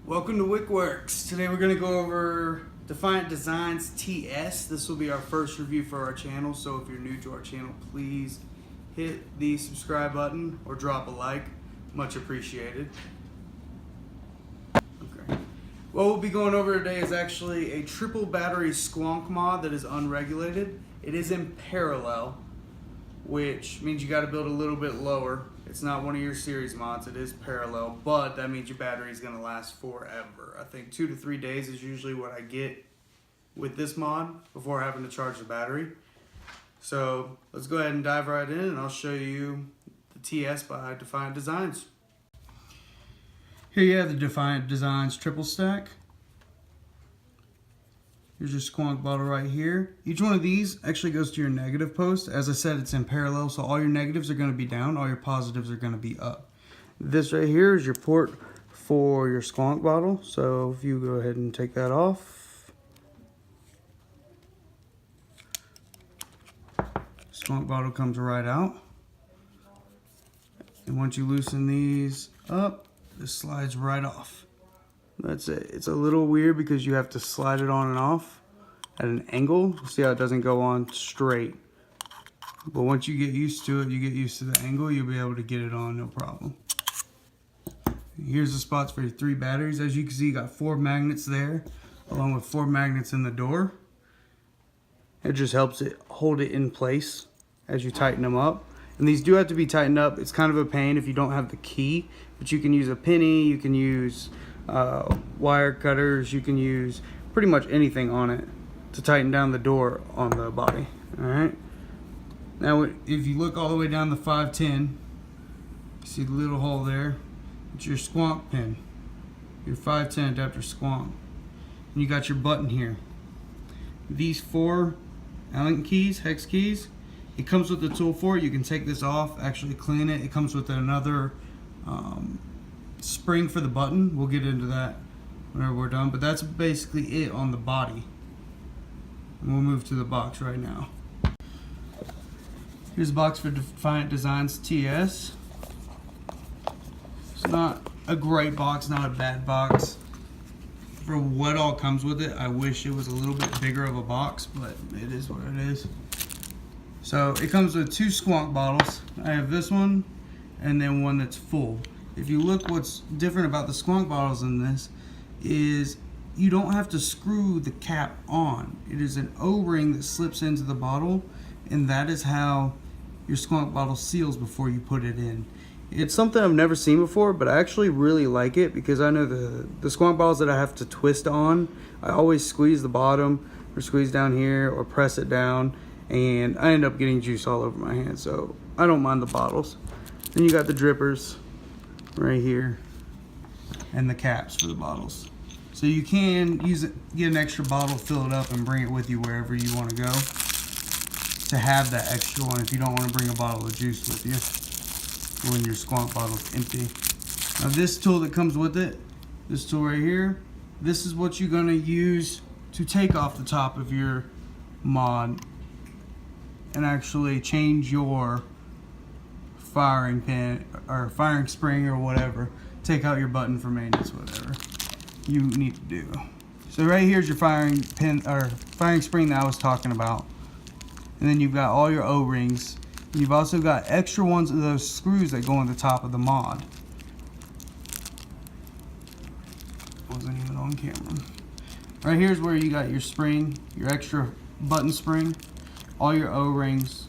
Welcome to WickWorks. Today we're going to go over Defiant Designs TS. This will be our first review for our channel, so if you're new to our channel, please hit the subscribe button or drop a like. Much appreciated. Okay. What we'll be going over today is actually a triple battery squonk mod that is unregulated. It is in parallel, which means you got to build a little bit lower. It's not one of your series mods, it is parallel, but that means your battery is going to last forever. I think 2 to 3 days is usually what I get with this mod before having to charge the battery. So let's go ahead and dive right in, and I'll show you the TS by Defiant Designs. Here you have the Defiant Designs triple stack. Here's your squonk bottle right here. Each one of these actually goes to your negative post. As I said, it's in parallel, so all your negatives are going to be down, all your positives are going to be up. This right here is your port for your squonk bottle. So if you go ahead and take that off, squonk bottle comes right out. And once you loosen these up, this slides right off. That's it. It's a little weird because you have to slide it on and off at an angle. See how it doesn't go on straight. But once you get used to it, you get used to the angle, you'll be able to get it on no problem. Here's the spots for your 3 batteries. As you can see, you got 4 magnets there, along with 4 magnets in the door. It just helps it hold it in place as you tighten them up. And these do have to be tightened up. It's kind of a pain if you don't have the key, but you can use a penny, you can use wire cutters, you can use pretty much anything on it to tighten down the door on the body. Alright, now if you look all the way down the 510, you see the little hole there. It's your squonk pin, your 510 adapter squonk, and you got your button here. These 4 Allen keys, hex keys, it comes with the tool for it. You can take this off, actually clean it. It comes with another spring for the button. We'll get into that whenever we're done, but that's basically it on the body. And we'll move to the box right now. Here's the box for Defiant Designs TS. It's not a great box, not a bad box. For what all comes with it, I wish it was a little bit bigger of a box, but it is what it is. So it comes with 2 squonk bottles. I have this one and then one that's full. If you look, what's different about the squonk bottles in this is you don't have to screw the cap on. It is an O-ring that slips into the bottle, and that is how your squonk bottle seals before you put it in. It's something I've never seen before, but I actually really like it because I know the squonk bottles that I have to twist on, I always squeeze the bottom or squeeze down here or press it down, and I end up getting juice all over my hand, so I don't mind the bottles. Then you got the drippers right here and the caps for the bottles, so you can use it, get an extra bottle, fill it up, and bring it with you wherever you want to go to have that extra one if you don't want to bring a bottle of juice with you when your squonk bottle's empty. Now this tool that comes with it, this tool right here, this is what you're going to use to take off the top of your mod and actually change your firing pin or firing spring or whatever. Take out your button for maintenance, whatever you need to do. So right here's your firing pin or firing spring that I was talking about, and then you've got all your O-rings. You've also got extra ones of those screws that go on the top of the mod. Wasn't even on camera. Right here's where you got your spring, your extra button spring, all your O-rings,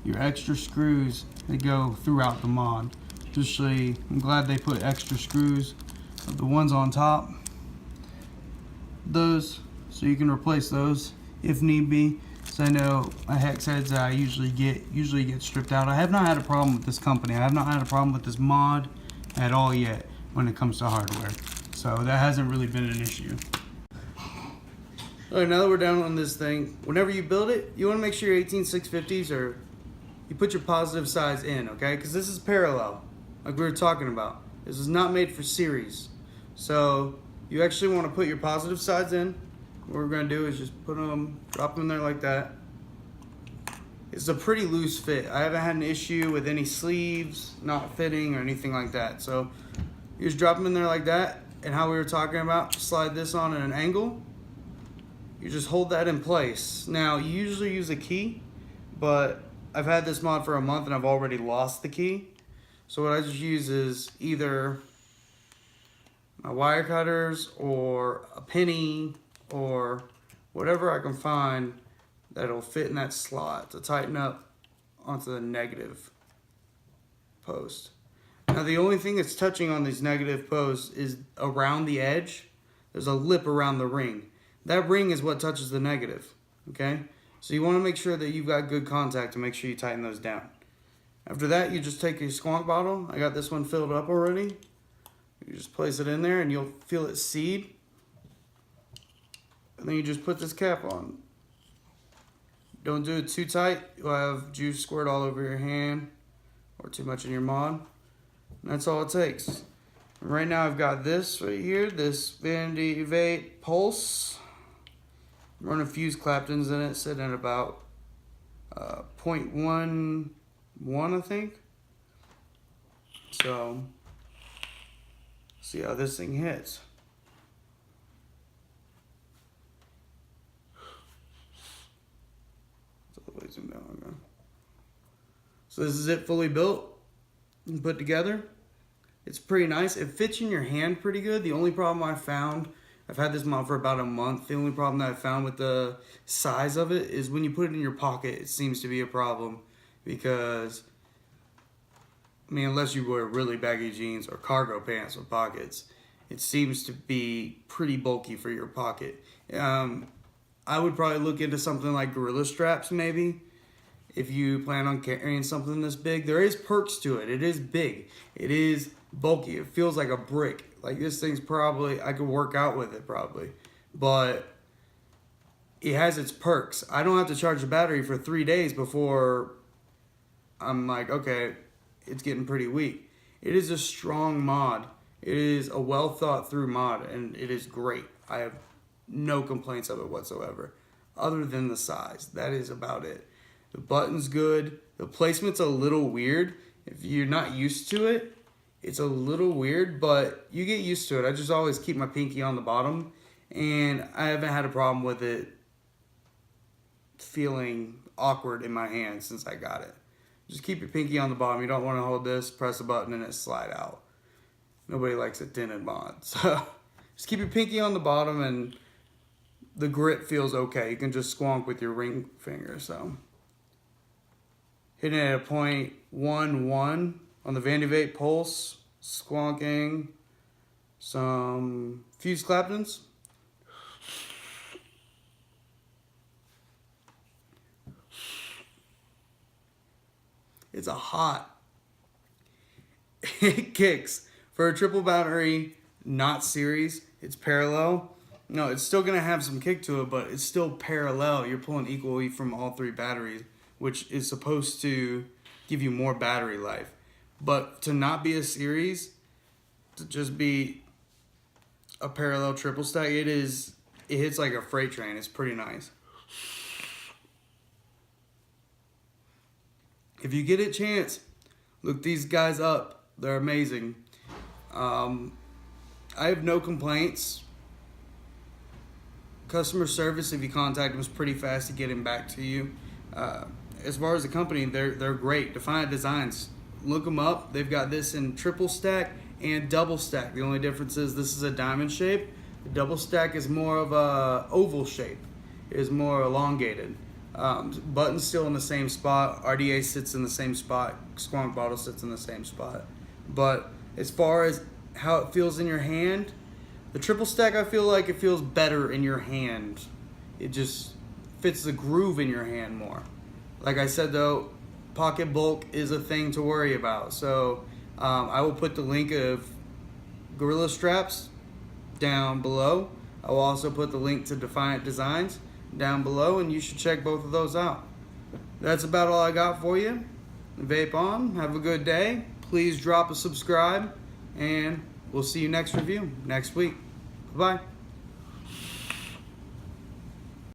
your extra screws that go throughout the mod. Just show you, I'm glad they put extra screws of the ones on top, those, so you can replace those if need be. So I know my hex heads that I usually get stripped out. I have not had a problem with this company. I have not had a problem with this mod at all yet when it comes to hardware, so that hasn't really been an issue. Alright, now that we're down on this thing, whenever you build it, you want to make sure your 18650s are, you put your positive sides in, okay? Because this is parallel, like we were talking about. This is not made for series. So you actually want to put your positive sides in. What we're going to do is just put them, drop them in there like that. It's a pretty loose fit. I haven't had an issue with any sleeves not fitting or anything like that. So you just drop them in there like that. and how we were talking about, slide this on at an angle. You just hold that in place. Now, you usually use a key, but I've had this mod for a month and I've already lost the key. So what I just use is either my wire cutters or a penny or whatever I can find that'll fit in that slot to tighten up onto the negative post. Now the only thing that's touching on these negative posts is around the edge. There's a lip around the ring. That ring is what touches the negative, okay? So you want to make sure that you've got good contact to make sure you tighten those down. After that, you just take your squonk bottle. I got this one filled up already. You just place it in there and you'll feel it seed. And then you just put this cap on. Don't do it too tight. You'll have juice squirt all over your hand or too much in your mod. And that's all it takes. And right now I've got this right here, this Vanity Vape Pulse. I'm running fuse Claptons in it, sitting at about 0.11, I think. So, see how this thing hits. So this is it fully built and put together. It's pretty nice. It fits in your hand pretty good. The only problem I found, I've had this mod for about a month. The only problem that I found with the size of it is when you put it in your pocket, it seems to be a problem because, I mean, unless you wear really baggy jeans or cargo pants with pockets, it seems to be pretty bulky for your pocket. I would probably look into something like Gorilla Straps maybe. If you plan on carrying something this big, there is perks to it. It is big. It is bulky. It feels like a brick. Like this thing's probably, I could work out with it probably. But it has its perks. I don't have to charge the battery for 3 days before I'm like, okay, it's getting pretty weak. It is a strong mod. It is a well thought through mod and it is great. I have no complaints of it whatsoever. Other than the size. That is about it. The button's good. The placement's a little weird. If you're not used to it, it's a little weird, but you get used to it. I just always keep my pinky on the bottom, and I haven't had a problem with it feeling awkward in my hand since I got it. Just keep your pinky on the bottom. You don't want to hold this, press a button, and it slide out. Nobody likes a tinted mod. So just keep your pinky on the bottom, and the grip feels okay. You can just squonk with your ring finger, so. Hitting it at a 0.11 on the Vanity Vape Pulse, squonking some fuse Claptons. It's a hot. It kicks. For a triple battery, not series, it's parallel. No, it's still gonna have some kick to it, but it's still parallel. You're pulling equally from all three batteries, which is supposed to give you more battery life. But to not be a series, to just be a parallel triple stack, it hits like a freight train. It's pretty nice. If you get a chance, look these guys up. They're amazing. I have no complaints. Customer service, if you contact them, is pretty fast to getting back to you. As far as the company, they're great. Defiant Designs, look them up. They've got this in triple stack and double stack. The only difference is this is a diamond shape. The double stack is more of a oval shape. It is more elongated. Button's still in the same spot. RDA sits in the same spot. Squonk bottle sits in the same spot. But as far as how it feels in your hand, the triple stack, I feel like it feels better in your hand. It just fits the groove in your hand more. Like I said though, pocket bulk is a thing to worry about. So I will put the link of Gorilla Straps down below. I will also put the link to Defiant Designs down below, and you should check both of those out. That's about all I got for you. Vape on. Have a good day. Please drop a subscribe, and we'll see you next review next week. Bye-bye.